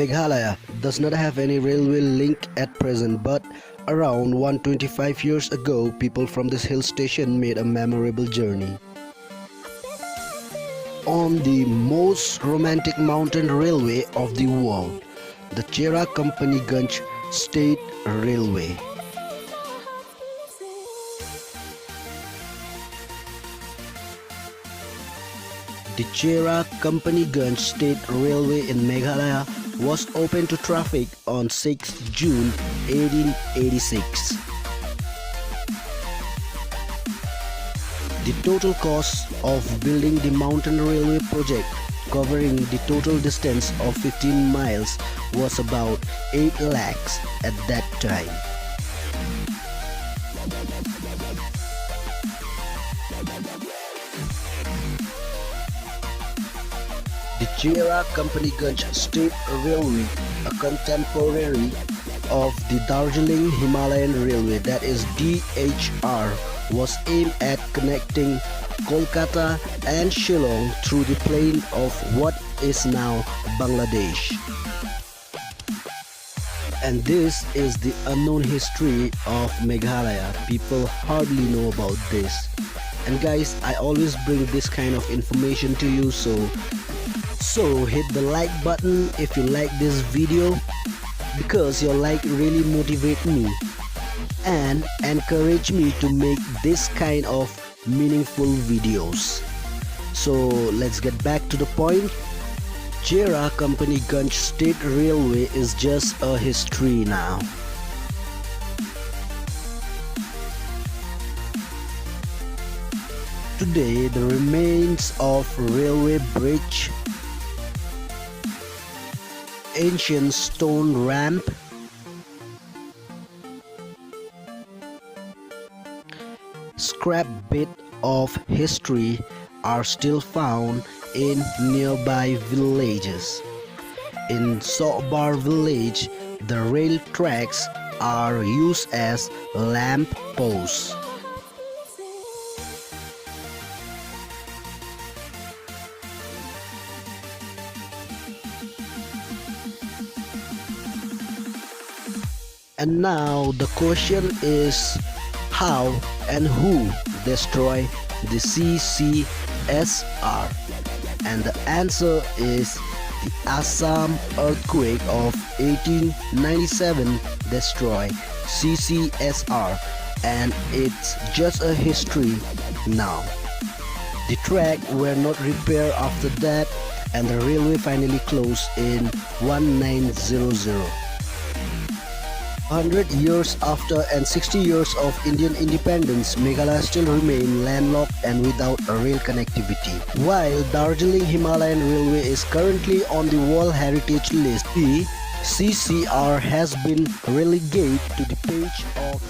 Meghalaya does not have any railway link at present, but around 125 years ago, people from this hill station made a memorable journey on the most romantic mountain railway of the world, the Cherra Companyganj State Railway. The Cherra Companyganj State Railway in Meghalaya was opened to traffic on 6 June 1886. The total cost of building the mountain railway project, covering the total distance of 15 miles, was about 8 lakhs at that time. The Cherra Companyganj State Railway, a contemporary of the Darjeeling Himalayan Railway, that is DHR, was aimed at connecting Kolkata and Shillong through the plain of what is now Bangladesh. And this is the unknown history of Meghalaya. People hardly know about this. And guys, I always bring this kind of information to you, so hit the like button if you like this video, because your like really motivates me and encourage me to make this kind of meaningful videos. So let's get back to the point. Cherra Companyganj State Railway is just a history now. Today, the remains of railway bridge, ancient stone ramp, scrap bit of history are still found in nearby villages. In Sobar village, the rail tracks are used as lamp posts. And now the question is, how and who destroy the CCSR? And the answer is the Assam earthquake of 1897 destroyed CCSR, and it's just a history now. The track were not repaired after that, and the railway finally closed in 1900. 100 years after and 60 years of Indian independence, Meghalaya still remain landlocked and without a rail connectivity. While Darjeeling Himalayan Railway is currently on the World Heritage List, the CCR has been relegated to the page of